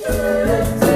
Tu es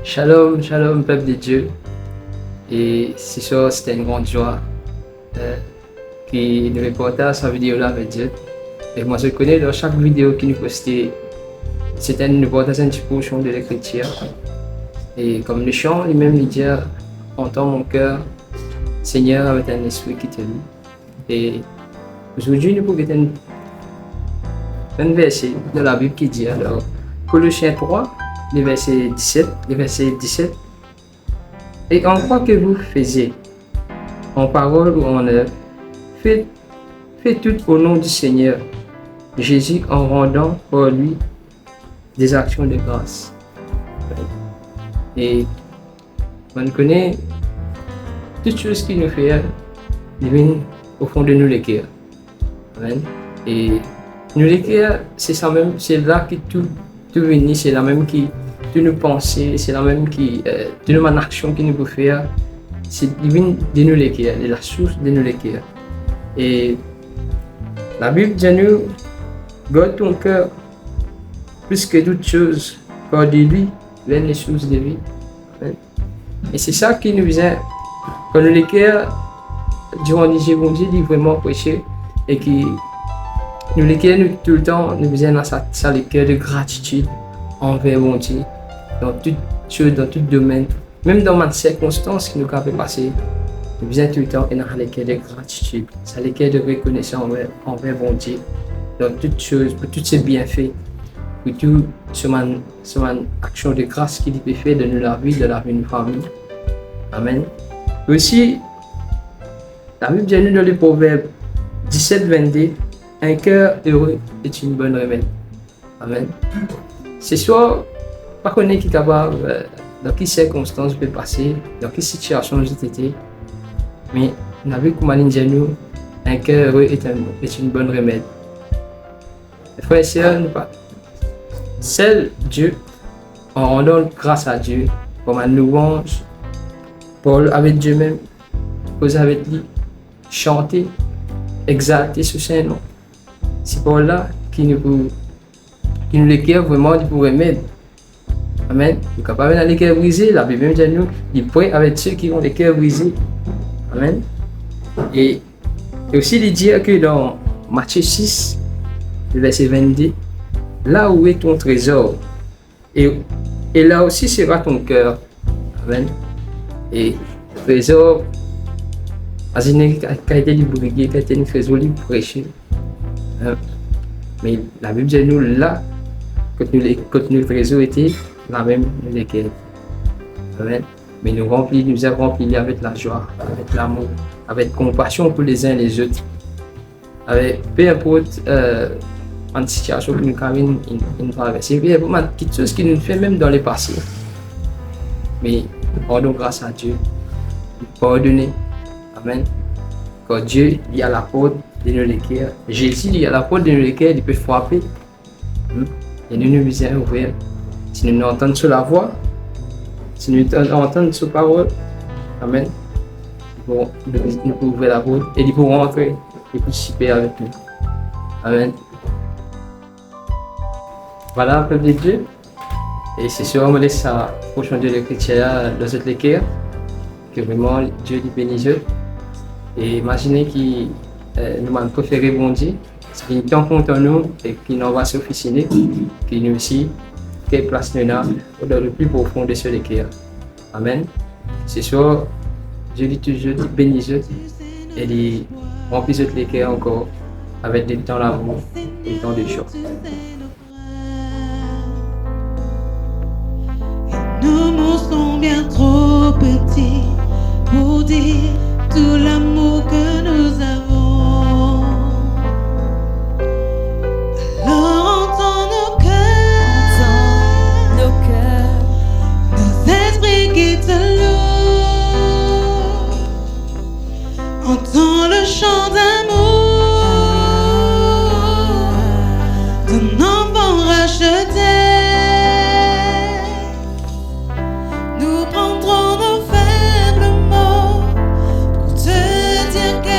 Shalom, shalom, peuple de Dieu. Et c'est sûr, c'était une grande joie qui nous reporter cette vidéo-là avec Dieu. Et moi, je connais dans chaque vidéo qui nous postait, c'était une reportage un petit peu au chant de l'écriture. Et comme le chant lui-même, il dit, entends mon cœur, Seigneur, avec un esprit qui te loue. Et aujourd'hui, nous pouvons un verset de la Bible qui dit, alors, Colossiens 3, le verset 17. Et en quoi que vous faisiez, en parole ou en œuvre, faites tout au nom du Seigneur Jésus en rendant pour lui des actions de grâce. Et on connaît toutes choses qui nous fait viennent au fond de nous les cœurs. Amen. Et nous les cœurs, c'est ça même, c'est là que tout vient, c'est la même qui de nos pensées, c'est la même qui de nos actions qui nous peut faire, c'est divine de nous les cœurs, la source de nous les cœurs. Et la Bible dit nous, garde ton cœur plus que toute chose, car de lui viennent les sources de vie. Amen. Et c'est ça qui nous vient, quand nous les cœurs, durant les jours, bon Dieu dit vraiment prêcher, et qui nous les cœurs, nous tout le temps, nous viennent dans ça les cœurs de gratitude envers bon Dieu, dans toute chose, dans tout domaine, même dans les circonstances qui nous peuvent passer, nous viennent tout le temps et dans les cœurs de gratitude, c'est les cœurs de reconnaissance envers bon Dieu, dans toutes choses, pour tous ses bienfaits, pour tout sur une action de grâce qu'il peut faire de nous la vie, de la vie de notre famille. Amen. Aussi, la Bible dit nous dans le Proverbe 17-22, un cœur heureux est une bonne remède. Amen. C'est soit, pas qu'on est capable, dans quelles circonstances peut passer, dans quelle situation j'ai été, mais on a vu que Malin dit nous, un cœur heureux est une bonne remède. Frères et sœurs, seul Dieu, en rendant grâce à Dieu, comme une louange, Paul avec Dieu même, causer avec lui, chanter, exalter ce saint nom. C'est Paul là qui nous l'éclaire vraiment pour remède. Amen. Nous sommes capables dans les cœurs brisés, la Bible dit nous, il prie avec ceux qui ont les cœurs brisés. Amen. Et aussi il dit que dans Matthieu 6, le verset 22, là où est ton trésor, et là aussi sera ton cœur. Amen. Et le trésor, qui a été libéré, qui a été très joli pour prêcher. Mais la Bible dit nous là, quand le trésor était, la même lesquels. Amen. Mais nous avons rempli avec la joie, avec l'amour, avec compassion pour les uns et les autres. Avec peu importe une situation que nous avons traversée, peu importe quelque chose qui nous fait même dans le passé. Mais pardon grâce à Dieu, pardonner. Amen. Quand Dieu il a la porte de nos cœurs, Jésus il a la porte de nos cœurs, il peut frapper. Et nous visons ouvrir. Si nous entendons sur la voix, si nous entendons sur la parole, Amen. Nous pouvons ouvrir la porte et ils pourront entrer et participer avec nous. Amen. Voilà, peuple de Dieu. Et c'est sûr, on me laisse ça pour changer le chrétien dans cette cœurs, que vraiment Dieu lui bénisse. Et imaginez qu'il nous a préféré bon Dieu, c'est qu'il tient compte en nous et qu'il nous va s'officiner, qu'il nous aussi, qu'il place nous dans le plus profond de ce cœur. Amen. C'est sûr, Dieu dit toujours, il bénit et il remplit les cœurs encore avec des temps d'amour et des temps de joie. Nos mots sont bien trop petits pour dire tout l'amour que nous avons. Alors entends nos cœurs, nos esprits qui te louent. Entends le chant d'amour d'un enfant racheté. Nous prendrons nos faibles mots pour te dire que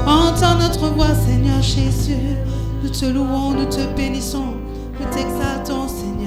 Entends notre voix, Seigneur Jésus. Nous te louons, nous te bénissons, nous t'exaltons, Seigneur.